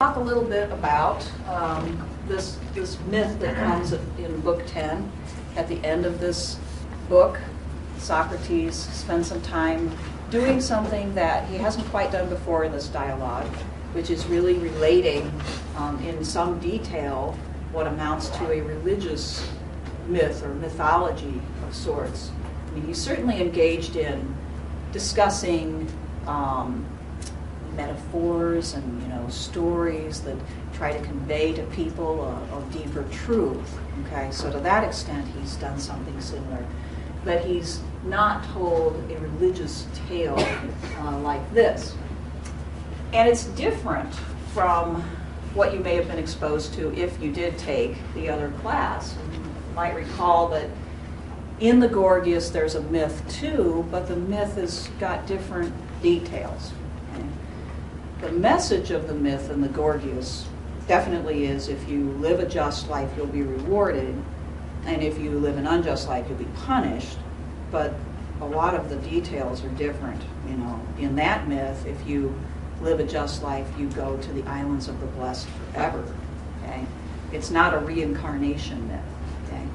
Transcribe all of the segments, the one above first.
Talk a little bit about this myth that comes in Book 10. At the end of this book, Socrates spends some time doing something that he hasn't quite done before in this dialogue, which is really relating in some detail what amounts to a religious myth or mythology of sorts. I mean, he's certainly engaged in discussing metaphors and stories that try to convey to people a deeper truth. Okay, so to that extent, he's done something similar, but he's not told a religious tale like this, and it's different from what you may have been exposed to if you did take the other class. You might recall that in the Gorgias there's a myth too, but the myth has got different details. The message of the myth in the Gorgias definitely is if you live a just life, you'll be rewarded, and if you live an unjust life, you'll be punished. But a lot of the details are different. In that myth, if you live a just life, you go to the islands of the blessed forever. Okay? It's not a reincarnation myth. Okay?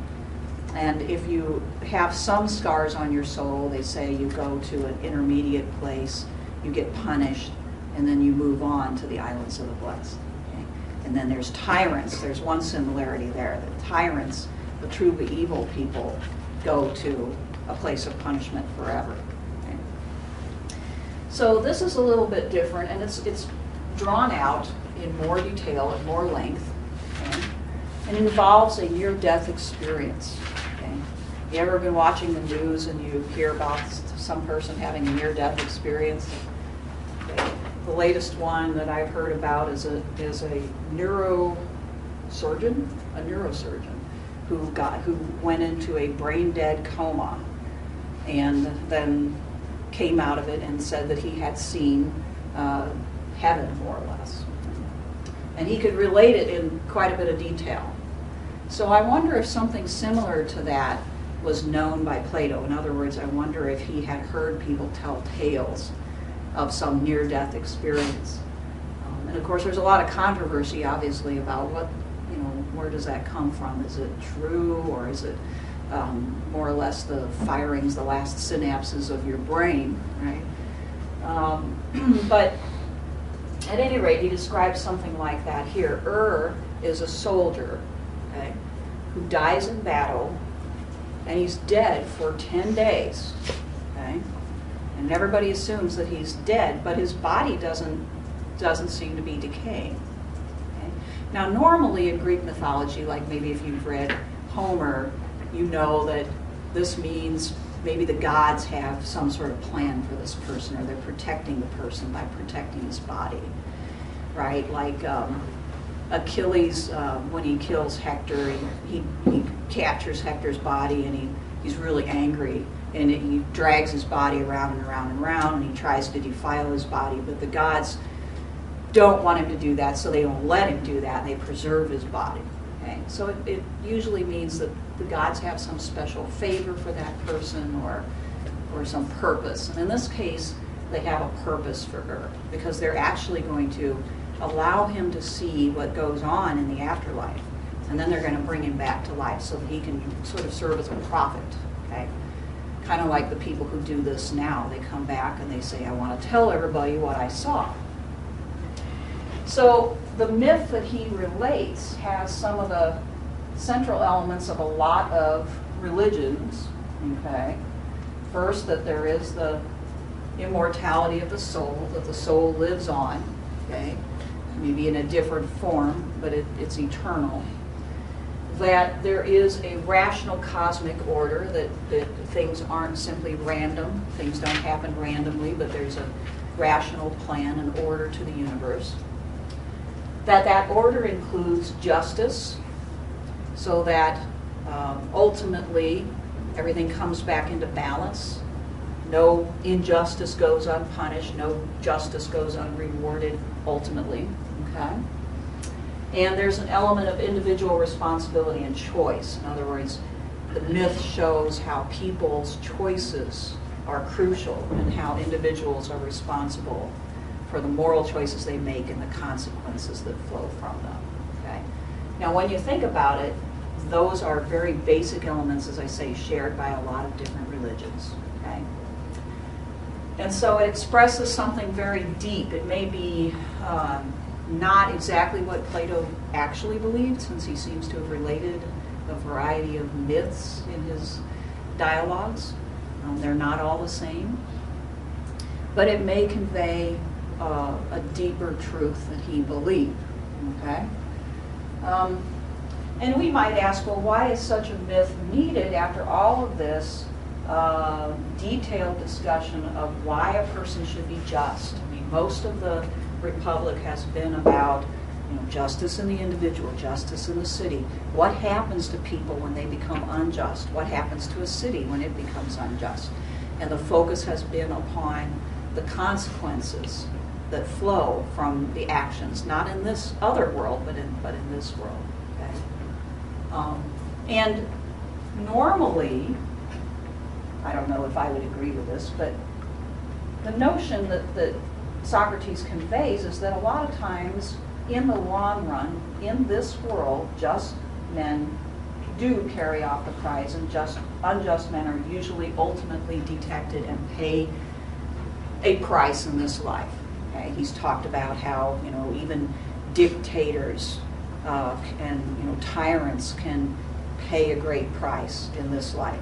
And if you have some scars on your soul, they say you go to an intermediate place, you get punished, and then you move on to the islands of the blessed. Okay? And then there's tyrants. There's one similarity there. The tyrants, the truly evil people, go to a place of punishment forever. Okay? So this is a little bit different, and it's drawn out in more detail and more length, okay? And involves a near-death experience. Okay? You ever been watching the news and you hear about some person having a near-death experience? Okay. The latest one that I've heard about is a neurosurgeon, who went into a brain-dead coma and then came out of it and said that he had seen heaven, more or less. And he could relate it in quite a bit of detail. So I wonder if something similar to that was known by Plato. In other words, I wonder if he had heard people tell tales of some near-death experience. And of course, there's a lot of controversy, obviously, about where does that come from? Is it true, or is it more or less the firings, the last synapses of your brain, right? But at any rate, he describes something like that here. Is a soldier, okay, who dies in battle, and he's dead for 10 days, okay? And everybody assumes that he's dead, but his body doesn't seem to be decaying. Okay? Now, normally in Greek mythology, like maybe if you've read Homer, you know that this means maybe the gods have some sort of plan for this person, or they're protecting the person by protecting his body, right? Like Achilles, when he kills Hector, he captures Hector's body, and he's really angry. And he drags his body around and around and around, and he tries to defile his body, but the gods don't want him to do that, so they don't let him do that, and they preserve his body. Okay? So it usually means that the gods have some special favor for that person, or some purpose. And in this case, they have a purpose for Ur, because they're actually going to allow him to see what goes on in the afterlife, and then they're going to bring him back to life so that he can sort of serve as a prophet. Okay? Kind of like the people who do this now. They come back and they say, I want to tell everybody what I saw. So the myth that he relates has some of the central elements of a lot of religions. Okay? First, that there is the immortality of the soul, that the soul lives on, okay? Maybe in a different form, but it's eternal. That there is a rational cosmic order, that things aren't simply random, things don't happen randomly, but there's a rational plan and order to the universe. That order includes justice, so that ultimately everything comes back into balance. No injustice goes unpunished, no justice goes unrewarded ultimately. Okay? And there's an element of individual responsibility and choice. In other words, the myth shows how people's choices are crucial and how individuals are responsible for the moral choices they make and the consequences that flow from them. Okay? Now, when you think about it, those are very basic elements, as I say, shared by a lot of different religions. Okay? And so it expresses something very deep. It may be not exactly what Plato actually believed, since he seems to have related a variety of myths in his dialogues. They're not all the same. But it may convey a deeper truth that he believed. Okay? And we might ask, well, why is such a myth needed after all of this detailed discussion of why a person should be just? I mean, most of the Republic has been about, justice in the individual, justice in the city. What happens to people when they become unjust? What happens to a city when it becomes unjust? And the focus has been upon the consequences that flow from the actions, not in this other world, but in this world. Okay? And normally, I don't know if I would agree with this, but the notion that Socrates conveys is that a lot of times, in the long run, in this world, just men do carry off the prize, and unjust men are usually ultimately detected and pay a price in this life. Okay? He's talked about how even dictators and tyrants can pay a great price in this life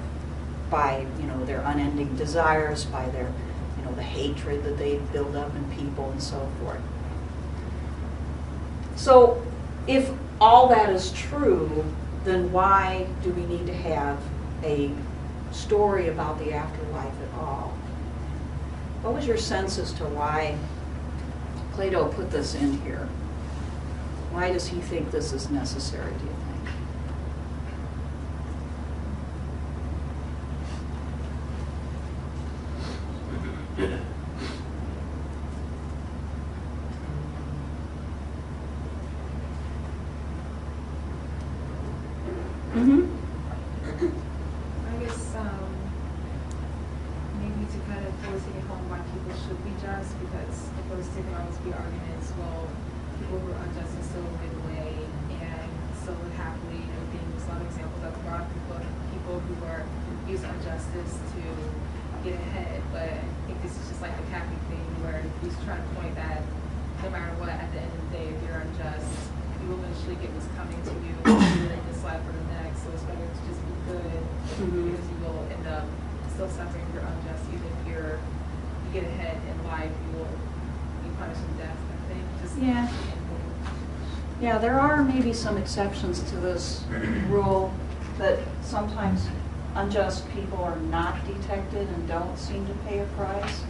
by their unending desires, by their the hatred that they build up in people, and so forth. So if all that is true, then why do we need to have a story about the afterlife at all? What was your sense as to why Plato put this in here? Why does he think this is necessary, do you think? I guess maybe to kind of force it home why people should be just, because of course there can always be arguments, well, people who are unjust and still live away and still live happily and everything. There's a lot of examples of a lot of people who are use injustice to get ahead, but I think this is just like the capping thing where he's trying to point that no matter what, at the end of the day, if you're unjust, you will eventually get what's coming to you either in this life or the next. So it's better to just be good, because you will end up still suffering if you're unjust. Even if you get ahead in life, you will be punished with death. I think. Yeah, there are maybe some exceptions to this rule, that sometimes unjust people are not detected and don't seem to pay a price.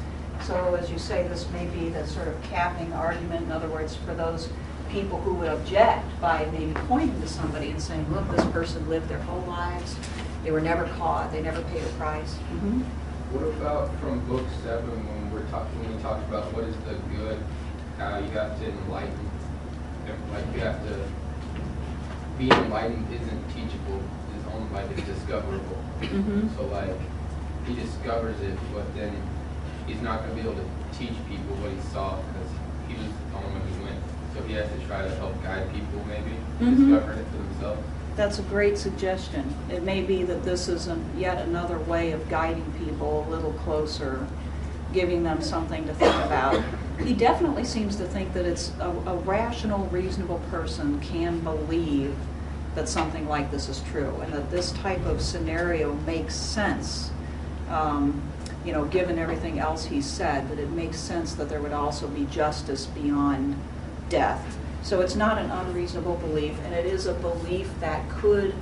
So as you say, this may be the sort of capping argument. In other words, for those people who would object by maybe pointing to somebody and saying, look, this person lived their whole lives, they were never caught, they never paid a price. Mm-hmm. What about from book 7 when we talked about what is the good, how you have to enlighten, like you have to, being enlightened isn't teachable, it's only like it's discoverable. Mm-hmm. So like he discovers it, but then he's not going to be able to teach people what he saw because he was the only one who went. So he has to try to help guide people maybe, discover it for themselves. That's a great suggestion. It may be that this is yet another way of guiding people a little closer, giving them something to think about. He definitely seems to think that it's a rational, reasonable person can believe that something like this is true, and that this type of scenario makes sense. Given everything else he said, that it makes sense that there would also be justice beyond death. So it's not an unreasonable belief, and it is a belief that could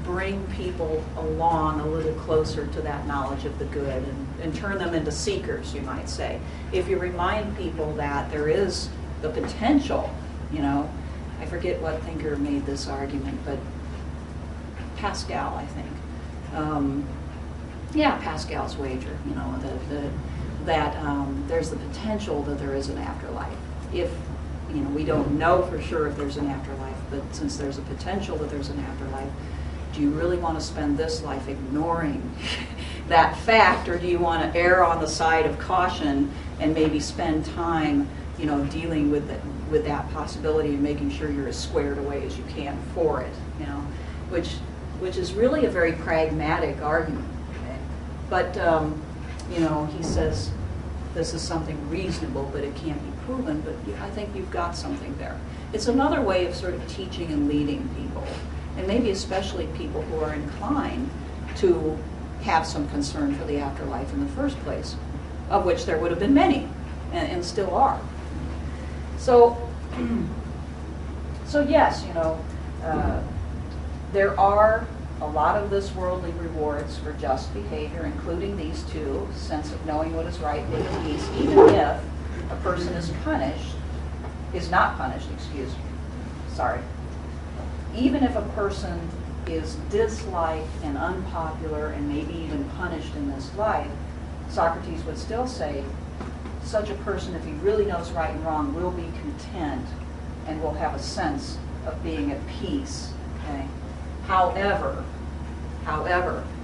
bring people along a little closer to that knowledge of the good and turn them into seekers, you might say. If you remind people that there is the potential, I forget what thinker made this argument, but Pascal, I think. Pascal's wager, that there's the potential that there is an afterlife. If we don't know for sure if there's an afterlife, but since there's a potential that there's an afterlife, do you really want to spend this life ignoring that fact, or do you want to err on the side of caution and maybe spend time dealing with that possibility and making sure you're as squared away as you can for it, which is really a very pragmatic argument. Okay? But he says this is something reasonable, but it can't be proven. But I think you've got something there. It's another way of sort of teaching and leading people, and maybe especially people who are inclined to have some concern for the afterlife in the first place, of which there would have been many, and still are. So yes, there are a lot of this worldly rewards for just behavior, including these two, sense of knowing what is right, being at peace, even if a person is not punished, even if a person is disliked and unpopular and maybe even punished in this life, Socrates would still say, such a person, if he really knows right and wrong, will be content and will have a sense of being at peace. Okay? However,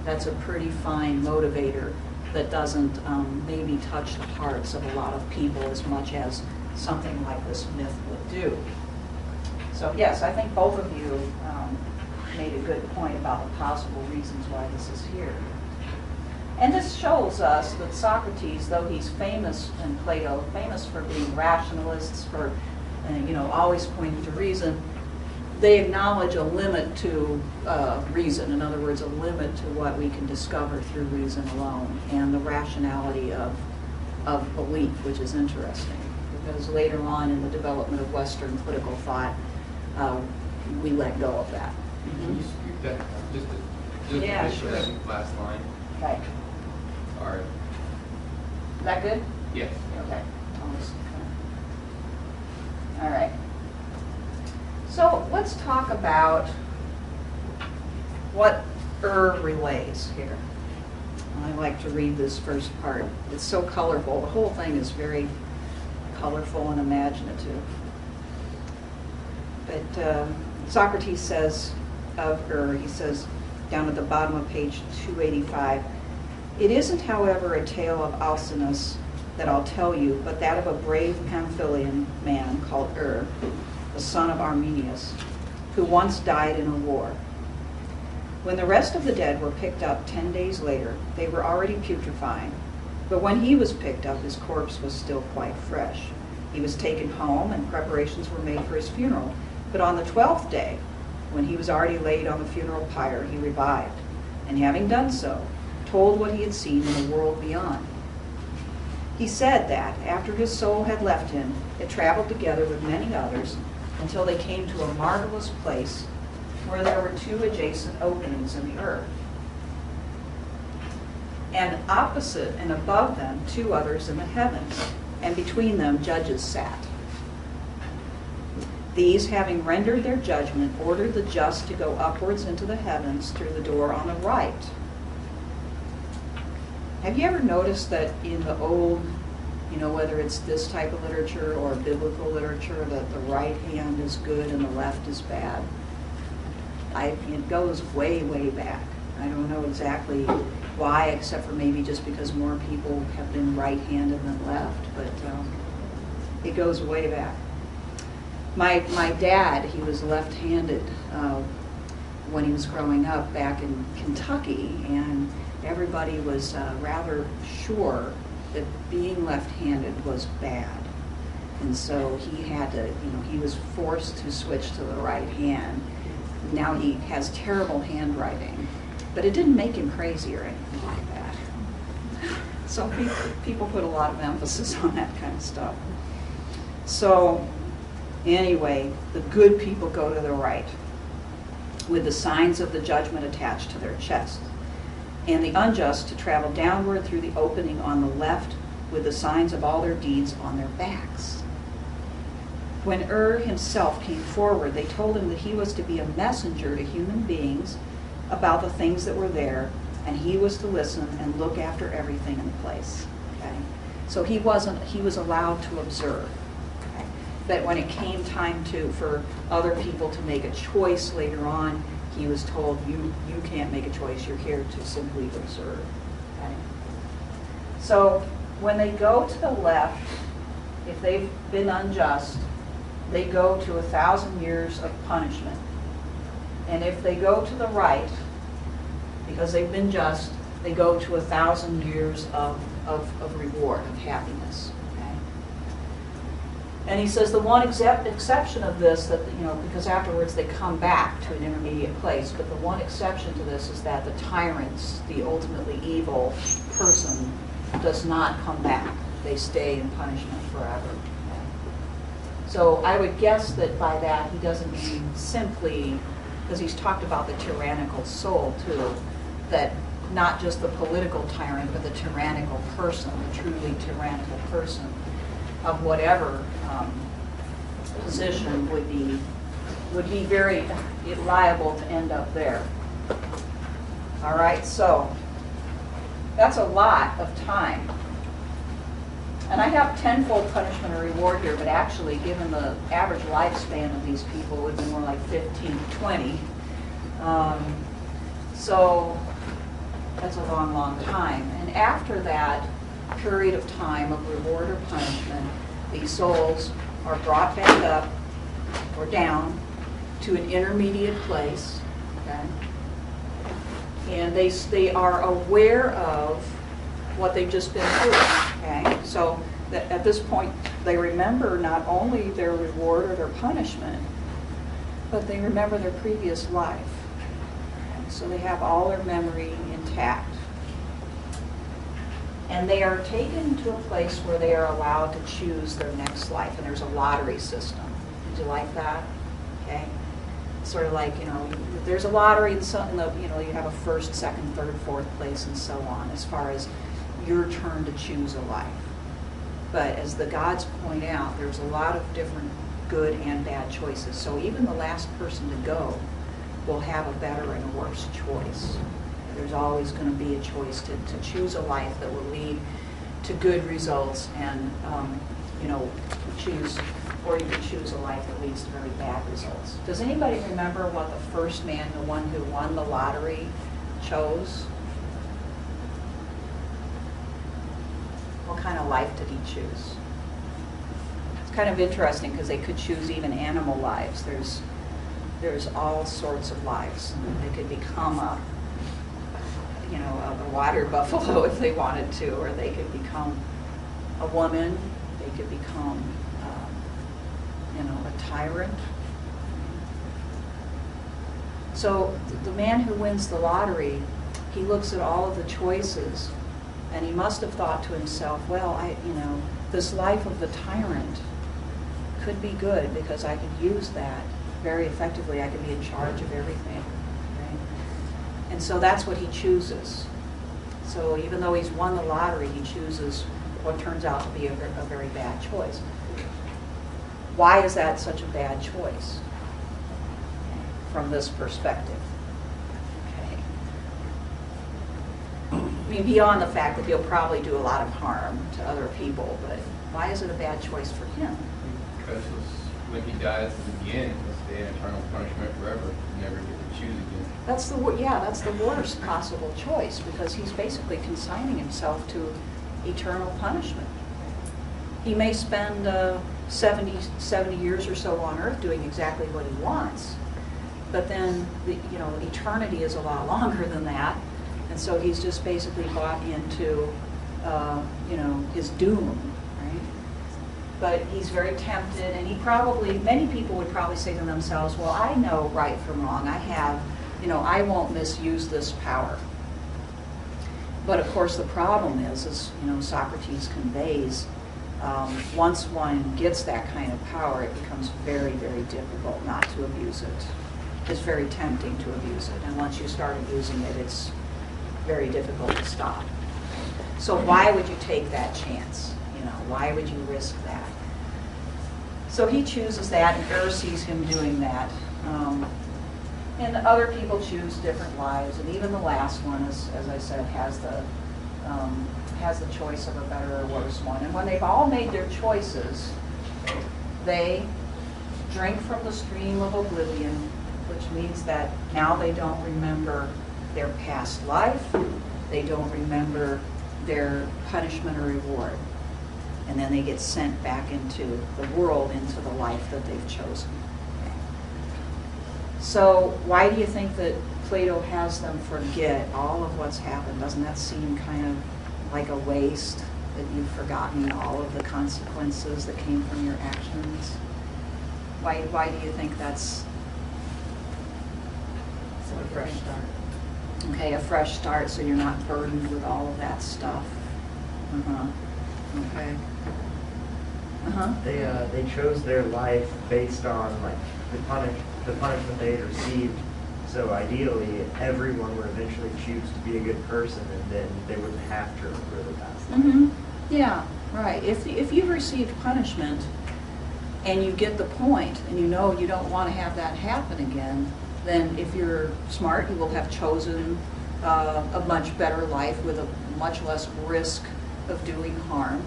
that's a pretty fine motivator that doesn't maybe touch the hearts of a lot of people as much as something like this myth would do. So yes, I think both of you made a good point about the possible reasons why this is here. And this shows us that Socrates, though he's famous, and Plato, famous for being rationalists, for always pointing to reason, they acknowledge a limit to reason. In other words, a limit to what we can discover through reason alone, and the rationality of belief, which is interesting. Because later on in the development of Western political thought, we let go of that. Can you scoot that just Yeah, finish sure. that last line? Okay. Sorry. Is that good? Yes. Okay. All right. So let's talk about what relays here. I like to read this first part. It's so colorful. The whole thing is very colorful and imaginative. But Socrates says of he says down at the bottom of page 285, it isn't, however, a tale of Alcinous that I'll tell you, but that of a brave Pamphylian man called the son of Arminius, who once died in a war. When the rest of the dead were picked up 10 days later, they were already putrefying, but when he was picked up, his corpse was still quite fresh. He was taken home, and preparations were made for his funeral. But on the 12th day, when he was already laid on the funeral pyre, he revived, and having done so, told what he had seen in the world beyond. He said that, after his soul had left him, it traveled together with many others until they came to a marvelous place where there were two adjacent openings in the earth, and opposite and above them 2 others in the heavens, and between them judges sat. These, having rendered their judgment, ordered the just to go upwards into the heavens through the door on the right. Have you ever noticed that in the old, whether it's this type of literature or biblical literature, that the right hand is good and the left is bad? It goes way, way back. I don't know exactly why, except for maybe just because more people have been right-handed than left, but it goes way back. My dad, he was left-handed when he was growing up back in Kentucky, and everybody was rather sure that being left-handed was bad. And so he had to, he was forced to switch to the right hand. Now he has terrible handwriting, but it didn't make him crazy or anything like that. So people put a lot of emphasis on that kind of stuff. So anyway, the good people go to the right with the signs of the judgment attached to their chest, and the unjust to travel downward through the opening on the left with the signs of all their deeds on their backs. When himself came forward, they told him that he was to be a messenger to human beings about the things that were there, and he was to listen and look after everything in the place. Okay? So he was allowed to observe. Okay? But when it came time for other people to make a choice later on, he was told, you can't make a choice, you're here to simply observe. Okay? So when they go to the left, if they've been unjust, they go to 1,000 years of punishment. And if they go to the right, because they've been just, they go to 1,000 years of reward, of happiness. Okay? And he says the one exception of this, that, you know, because afterwards they come back to an intermediate place, but the one exception to this is that the tyrants, the ultimately evil person, does not come back. They stay in punishment forever. Okay? So I would guess that by that he doesn't mean simply, because he's talked about the tyrannical soul too, that not just the political tyrant, but the tyrannical person, the truly tyrannical person of whatever position would be very liable to end up there. All right, so that's a lot of time. And I have tenfold punishment or reward here, but actually, given the average lifespan of these people, it would be more like 15 to 20. So that's a long, long time. And after that period of time of reward or punishment, these souls are brought back up or down to an intermediate place, okay? And they are aware of what they've just been through, okay? So that at this point, they remember not only their reward or their punishment, but they remember their previous life. So they have all their memory intact. And they are taken to a place where they are allowed to choose their next life. And there's a lottery system. Did you like that? Okay. Sort of like, you know, there's a lottery and some, you know, you have a first, second, third, fourth place and so on as far as your turn to choose a life. But as the gods point out, there's a lot of different good and bad choices. So even the last person to go will have a better and a worse choice. There's always going to be a choice to choose a life that will lead to good results and, you know, choose, or you can choose a life that leads to very bad results. Does anybody remember what the first man, the one who won the lottery, chose? What kind of life did he choose? It's kind of interesting because they could choose even animal lives. There's all sorts of lives. They could become a water buffalo if they wanted to, or they could become a woman. They could become, a tyrant. So the man who wins the lottery, he looks at all of the choices, and he must have thought to himself, well, this life of the tyrant could be good because I could use that very effectively. I could be in charge of everything. Right? And so that's what he chooses. So even though he's won the lottery, he chooses what turns out to be a very bad choice. Why is that such a bad choice from this perspective? Okay. I mean, beyond the fact that he'll probably do a lot of harm to other people, but why is it a bad choice for him? Because when he dies again, he'll stay in eternal punishment forever. He never get to choose again. That's the worst possible choice, because he's basically consigning himself to eternal punishment. He may spend 70 years or so on earth doing exactly what he wants, but then eternity is a lot longer than that, and so he's just basically bought into his doom, right? But he's very tempted, and many people would probably say to themselves, well, I know right from wrong. I won't misuse this power. But of course the problem is Socrates conveys, once one gets that kind of power, it becomes very, very difficult not to abuse it. It's very tempting to abuse it, and once you start abusing it, it's very difficult to stop. So why would you take that chance? Why would you risk that? So he chooses that, and Ur sees him doing that. And other people choose different lives, and even the last one, as I said, has the choice of a better or worse one. And when they've all made their choices, they drink from the stream of oblivion, which means that now they don't remember their past life, they don't remember their punishment or reward. and then they get sent back into the world, into the life that they've chosen. So why do you think that Plato has them forget all of what's happened? Doesn't that seem kind of like a waste, that you've forgotten all of the consequences that came from your actions? Why do you think that's A fresh start. okay? A fresh start, so you're not burdened with all of that stuff. Okay. They chose their life based on like the punishment they had received. So ideally, everyone would eventually choose to be a good person, and then they wouldn't have to really pass life. Yeah, right. If you've received punishment and you get the point, and you know you don't want to have that happen again, then if you're smart, you will have chosen a much better life with a much less risk of doing harm.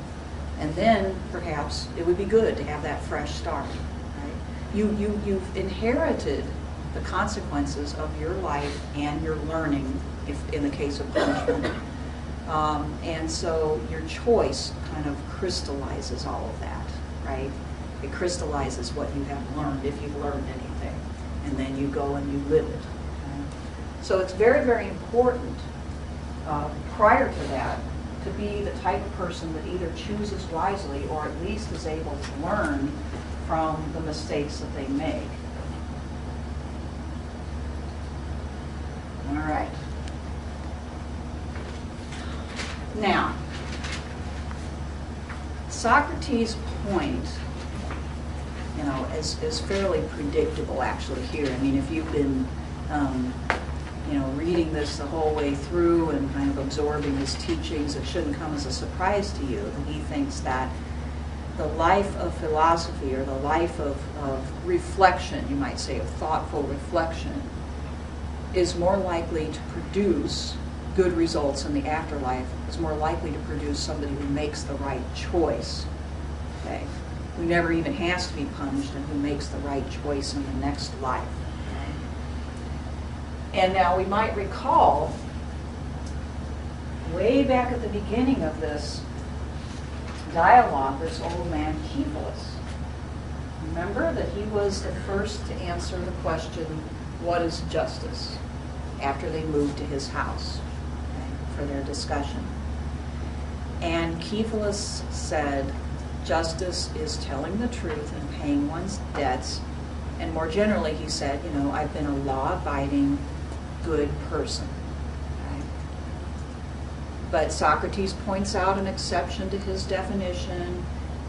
And then perhaps it would be good to have that fresh start. Right? You've inherited the consequences of your life and your learning, if in the case of punishment. And so your choice kind of crystallizes all of that, right? It crystallizes what you have learned, if you've learned anything. And then you go and you live it. Okay? So it's very, very important prior to that to be the type of person that either chooses wisely or at least is able to learn from the mistakes that they make. All right. Now, Socrates' point, is fairly predictable actually here. I mean, if you've been, reading this the whole way through and kind of absorbing his teachings, it shouldn't come as a surprise to you that he thinks that the life of philosophy, or the life of reflection, you might say, of thoughtful reflection, is more likely to produce good results in the afterlife, is more likely to produce somebody who makes the right choice, okay? Who never even has to be punished, and who makes the right choice in the next life. Okay? And now we might recall, way back at the beginning of this dialogue, this old man Cephalus. Remember that he was the first to answer the question, what is justice? After they moved to his house, okay, for their discussion. And Cephalus said, justice is telling the truth and paying one's debts. And more generally, he said, I've been a law-abiding, good person. Okay? But Socrates points out an exception to his definition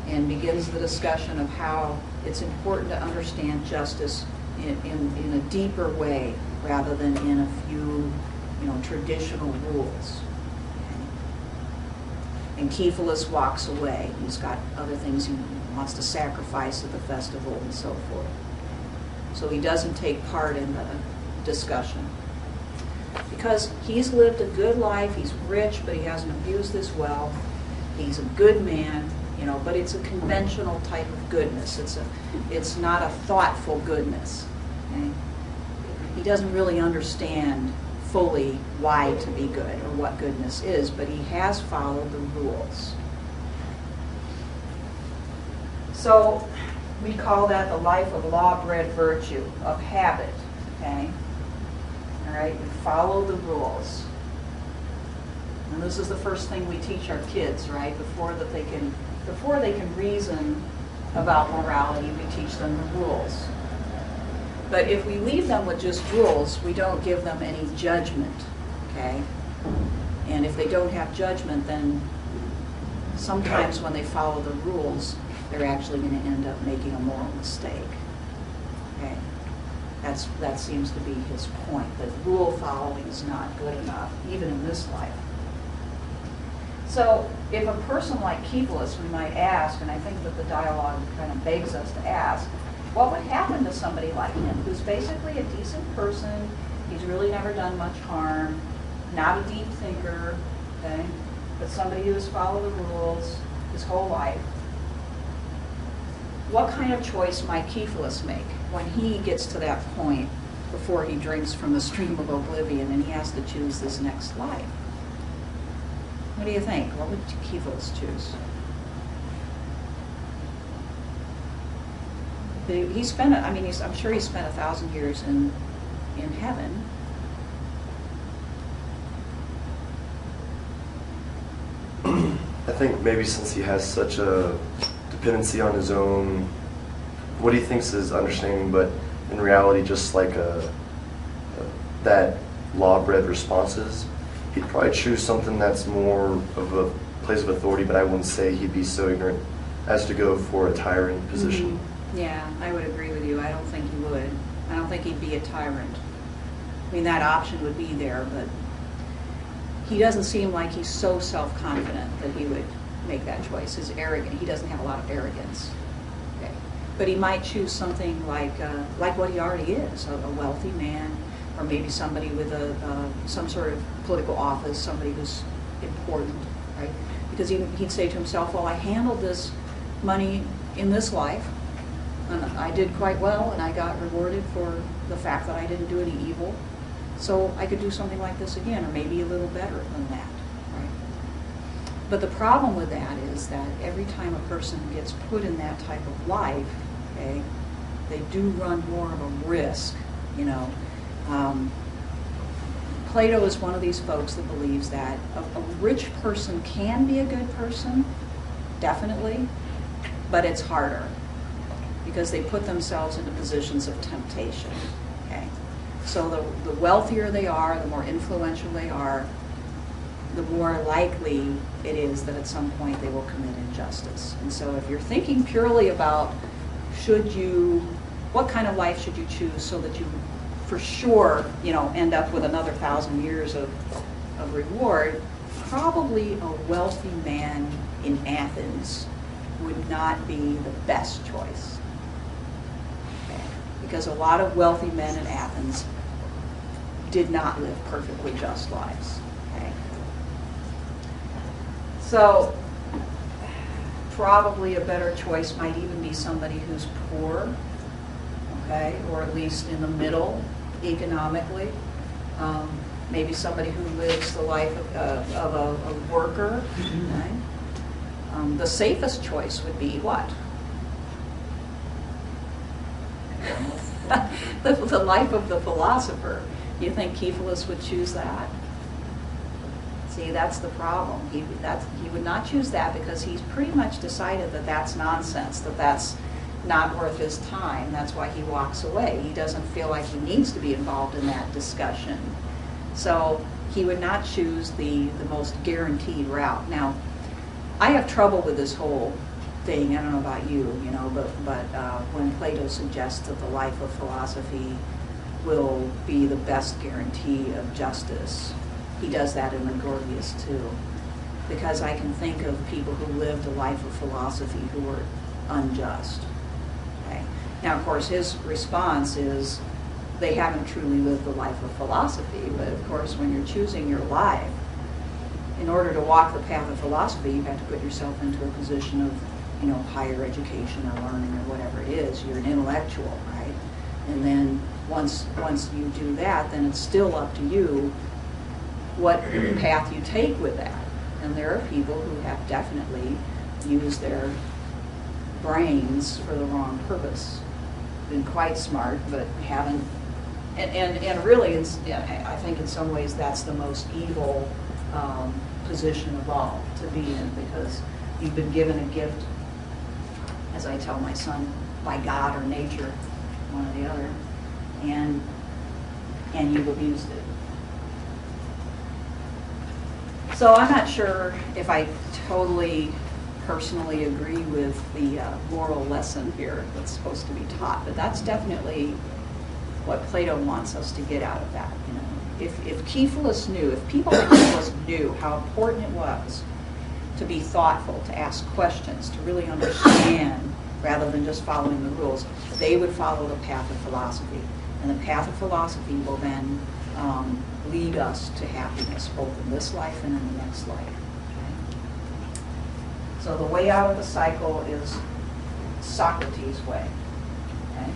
and begins the discussion of how it's important to understand justice in a deeper way rather than in a few, traditional rules. And Cephalus walks away. He's got other things he wants to sacrifice at the festival and so forth. So he doesn't take part in the discussion. Because he's lived a good life, he's rich, but he hasn't abused his wealth. He's a good man, but it's a conventional type of goodness. It's not a thoughtful goodness. Okay? He doesn't really understand fully why to be good or what goodness is, but he has followed the rules. So we call that the life of law-bred virtue, of habit, okay? All right, we follow the rules. And this is the first thing we teach our kids, right? Before they can reason about morality, we teach them the rules. But if we leave them with just rules, we don't give them any judgment, okay? And if they don't have judgment, then sometimes when they follow the rules, they're actually going to end up making a moral mistake, okay? That seems to be his point, that rule following is not good enough, even in this life. So if a person like Cephalus, we might ask, and I think that the dialogue kind of begs us to ask, what would happen to somebody like him, who's basically a decent person, he's really never done much harm, not a deep thinker, okay, but somebody who has followed the rules his whole life? What kind of choice might Cephalus make when he gets to that point before he drinks from the stream of oblivion and he has to choose this next life? What do you think? What would Cephalus choose? He spent, I mean, I'm sure he spent 1,000 years in heaven. I think maybe since he has such a dependency on his own, what he thinks is understanding, but in reality just like that law-bred responses, he'd probably choose something that's more of a place of authority, but I wouldn't say he'd be so ignorant as to go for a tyrant position. Mm-hmm. Yeah, I would agree with you. I don't think he would. I don't think he'd be a tyrant. I mean, that option would be there, but he doesn't seem like he's so self-confident that he would make that choice. He's arrogant. He doesn't have a lot of arrogance. Okay. But he might choose something like what he already is, a wealthy man, or maybe somebody with some sort of political office, somebody who's important, right? Because he'd say to himself, well, I handled this money in this life, and I did quite well, and I got rewarded for the fact that I didn't do any evil. So I could do something like this again, or maybe a little better than that, right? But the problem with that is that every time a person gets put in that type of life, okay, they do run more of a risk, you know. Plato is one of these folks that believes that a rich person can be a good person, definitely, but it's harder because they put themselves into positions of temptation, okay? So the wealthier they are, the more influential they are, the more likely it is that at some point they will commit injustice. And so if you're thinking purely about what kind of life should you choose so that you for sure, you know, end up with another 1,000 years of reward, probably a wealthy man in Athens would not be the best choice. Okay? Because a lot of wealthy men in Athens did not live perfectly just lives. Okay? So probably a better choice might even be somebody who's poor, okay, or at least in the middle economically. Maybe somebody who lives the life of a worker. Okay? The safest choice would be what? the life of the philosopher. You think Cephalus would choose that? See, that's the problem. He would not choose that because he's pretty much decided that that's nonsense, that that's not worth his time. That's why he walks away. He doesn't feel like he needs to be involved in that discussion. So he would not choose the most guaranteed route. Now, I have trouble with this whole thing. I don't know about you, you know, but when Plato suggests that the life of philosophy will be the best guarantee of justice, he does that in the Gorgias too. Because I can think of people who lived a life of philosophy who were unjust. Okay. Now, of course, his response is they haven't truly lived the life of philosophy, but of course, when you're choosing your life, in order to walk the path of philosophy, you have to put yourself into a position of, you know, higher education or learning or whatever it is. You're an intellectual, right? And then once you do that, then it's still up to you what path you take with that. And there are people who have definitely used their brains for the wrong purpose. Been quite smart, but haven't. And really, I think in some ways that's the most evil position of all to be in, because you've been given a gift, as I tell my son, by God or nature, one or the other, and you've abused it. So I'm not sure if I totally personally agree with the moral lesson here that's supposed to be taught, but that's definitely what Plato wants us to get out of that. You know, if Cephalus knew, if people like Cephalus knew how important it was to be thoughtful, to ask questions, to really understand rather than just following the rules, they would follow the path of philosophy, and the path of philosophy will then lead us to happiness, both in this life and in the next life. Okay? So the way out of the cycle is Socrates' way. Okay?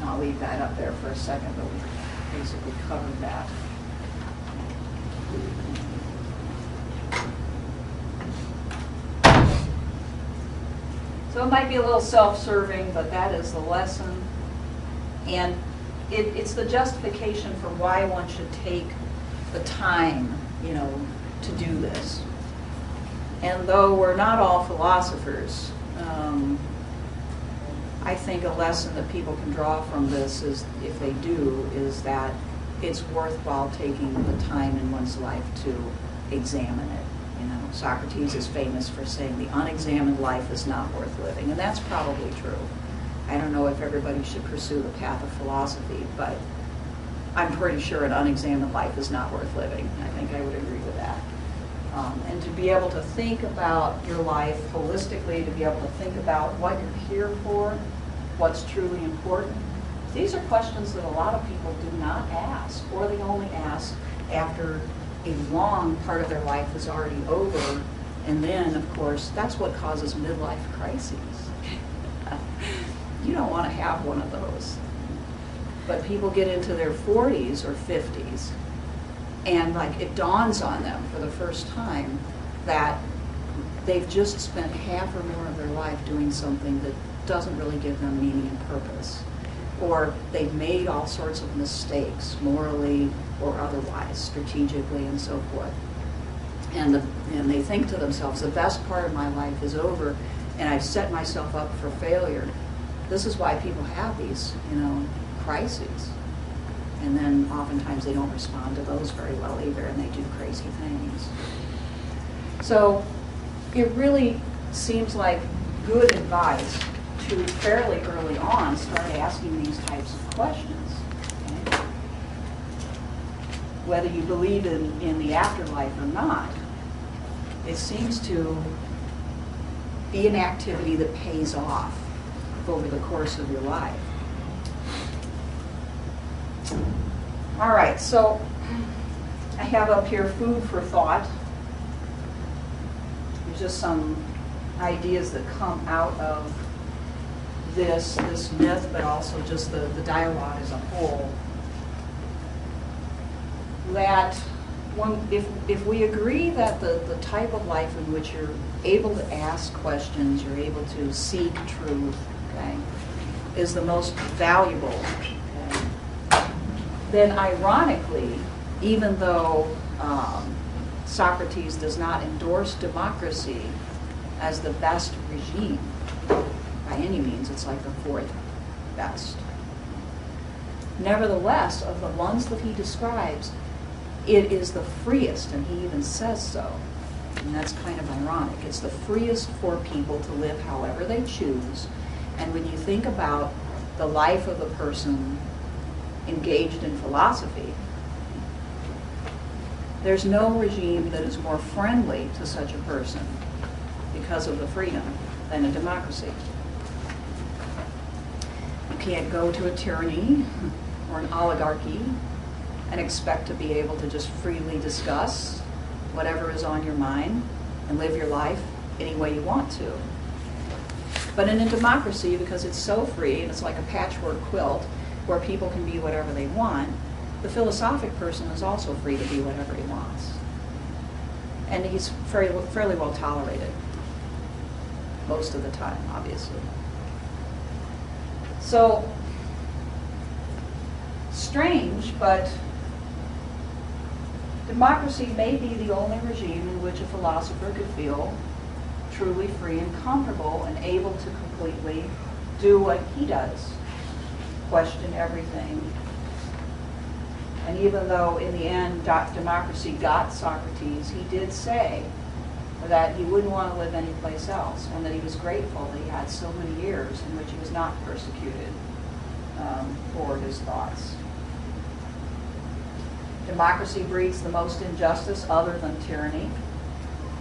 I'll leave that up there for a second, but we basically covered that. So it might be a little self-serving, but that is the lesson. And it's the justification for why one should take the time, you know, to do this. And though we're not all philosophers, I think a lesson that people can draw from this is, if they do, is that it's worthwhile taking the time in one's life to examine it. You know, Socrates is famous for saying the unexamined life is not worth living, and that's probably true. I don't know if everybody should pursue the path of philosophy, but I'm pretty sure an unexamined life is not worth living. I think I would agree with that. And to be able to think about your life holistically, to be able to think about what you're here for, what's truly important, these are questions that a lot of people do not ask, or they only ask after a long part of their life is already over. And then, of course, that's what causes midlife crises. You don't want to have one of those. But people get into their 40s or 50s, and like it dawns on them for the first time that they've just spent half or more of their life doing something that doesn't really give them meaning and purpose. Or they've made all sorts of mistakes, morally or otherwise, strategically and so forth. And they think to themselves, the best part of my life is over, and I've set myself up for failure. This is why people have these, you know, crises. And then oftentimes they don't respond to those very well either, and they do crazy things. So it really seems like good advice to fairly early on start asking these types of questions. Okay? Whether you believe in the afterlife or not, it seems to be an activity that pays off over the course of your life. All right, so I have up here food for thought. There's just some ideas that come out of this myth, but also just the dialogue as a whole. That if we agree that the type of life in which you're able to ask questions, you're able to seek truth, okay, is the most valuable, okay, then ironically, even though Socrates does not endorse democracy as the best regime, by any means, it's like the fourth best. Nevertheless, of the ones that he describes, it is the freest, and he even says so. And that's kind of ironic. It's the freest for people to live however they choose. And when you think about the life of a person engaged in philosophy, there's no regime that is more friendly to such a person because of the freedom than a democracy. You can't go to a tyranny or an oligarchy and expect to be able to just freely discuss whatever is on your mind and live your life any way you want to. But in a democracy, because it's so free and it's like a patchwork quilt where people can be whatever they want, the philosophic person is also free to be whatever he wants. And he's fairly well tolerated most of the time, obviously. So, strange, but democracy may be the only regime in which a philosopher could feel truly free and comfortable and able to completely do what he does, question everything. And even though in the end democracy got Socrates, he did say that he wouldn't want to live anyplace else, and that he was grateful that he had so many years in which he was not persecuted for his thoughts. Democracy breeds the most injustice other than tyranny.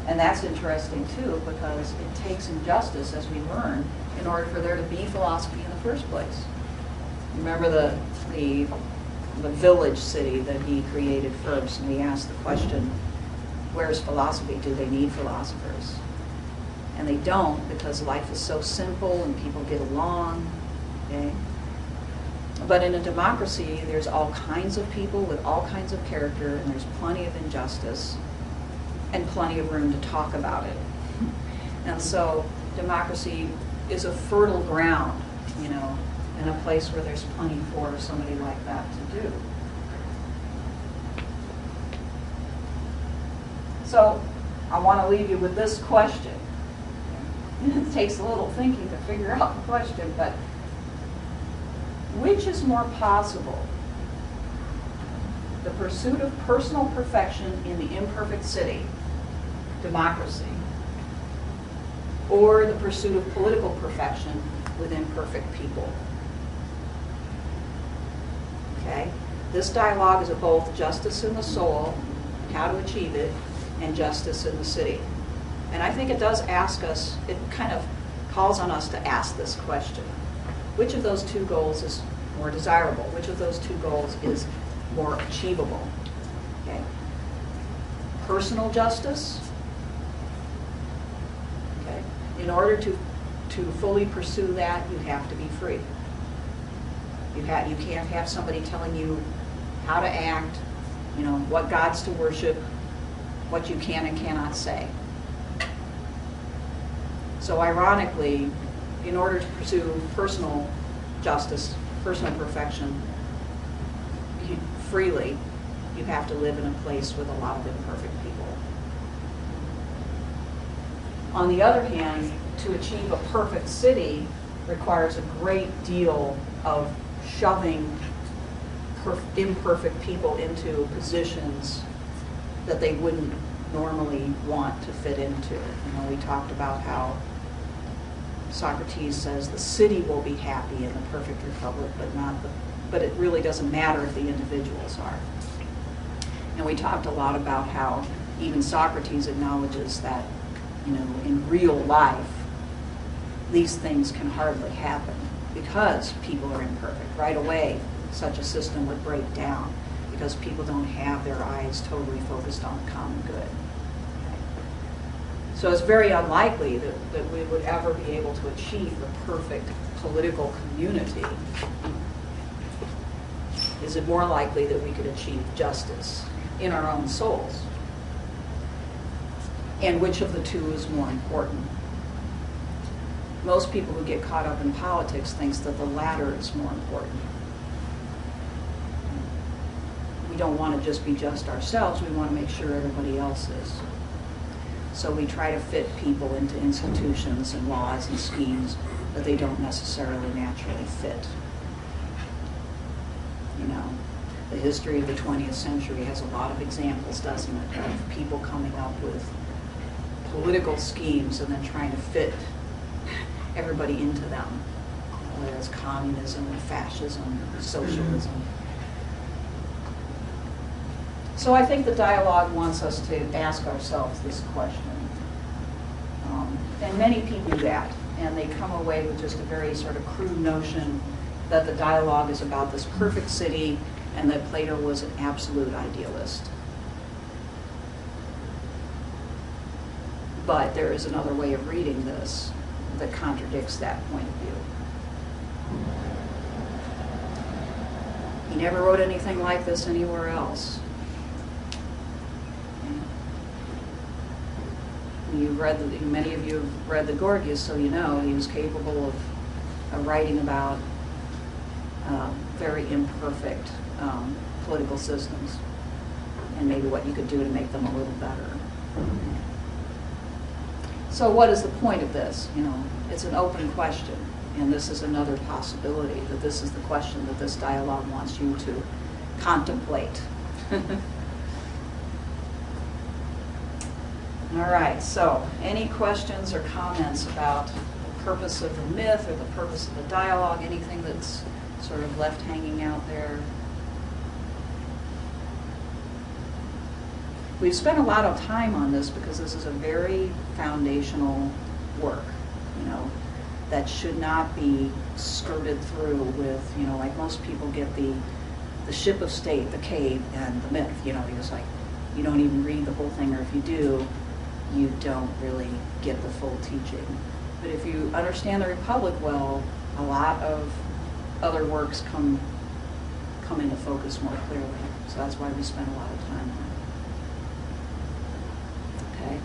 And that's interesting too, because it takes injustice, as we learn, in order for there to be philosophy in the first place. Remember the village city that he created first, and he asked the question, where's philosophy? Do they need philosophers? And they don't, because life is so simple and people get along. Okay? But in a democracy, there's all kinds of people with all kinds of character, and there's plenty of injustice and plenty of room to talk about it. And so democracy is a fertile ground, you know, and a place where there's plenty for somebody like that to do. So I want to leave you with this question. It takes a little thinking to figure out the question, but which is more possible? The pursuit of personal perfection in the imperfect city, democracy, or the pursuit of political perfection with imperfect people? Okay? This dialogue is of both justice in the soul, how to achieve it, and justice in the city. And I think it does ask us, it kind of calls on us to ask this question. Which of those two goals is more desirable? Which of those two goals is more achievable? Okay. Personal justice. Okay. In order to fully pursue that, you have to be free. You can't have somebody telling you how to act, you know, what gods to worship, what you can and cannot say. So ironically, in order to pursue personal justice, personal perfection, freely, you have to live in a place with a lot of imperfect people. On the other hand, to achieve a perfect city requires a great deal of shoving imperfect people into positions that they wouldn't normally want to fit into. You know, we talked about how Socrates says the city will be happy in the perfect republic, but it really doesn't matter if the individuals are. And we talked a lot about how even Socrates acknowledges that, you know, in real life, these things can hardly happen because people are imperfect. Right away, such a system would break down because people don't have their eyes totally focused on the common good. So it's very unlikely that we would ever be able to achieve the perfect political community. Is it more likely that we could achieve justice in our own souls? And which of the two is more important? Most people who get caught up in politics thinks that the latter is more important. We don't want to just be just ourselves, we want to make sure everybody else is. So we try to fit people into institutions and laws and schemes that they don't necessarily naturally fit. You know, the history of the 20th century has a lot of examples, doesn't it, of people coming up with political schemes and then trying to fit everybody into them, whether it's communism and fascism, socialism. So I think the dialogue wants us to ask ourselves this question. And many people do that, and they come away with just a very sort of crude notion that the dialogue is about this perfect city and that Plato was an absolute idealist. But there is another way of reading this that contradicts that point of view. He never wrote anything like this anywhere else. Many of you have read the Gorgias, so you know he was capable of writing about very imperfect political systems and maybe what you could do to make them a little better. So what is the point of this? You know, it's an open question, and this is another possibility, that this is the question that this dialogue wants you to contemplate. All right, so any questions or comments about the purpose of the myth or the purpose of the dialogue, anything that's sort of left hanging out there? We've spent a lot of time on this because this is a very foundational work, you know, that should not be skirted through with, you know, like most people get the ship of state, the cave, and the myth, you know, you're just like, you don't even read the whole thing, or if you do, you don't really get the full teaching. But if you understand the Republic well, a lot of other works come into focus more clearly. So that's why we spend a lot of time on it. Okay.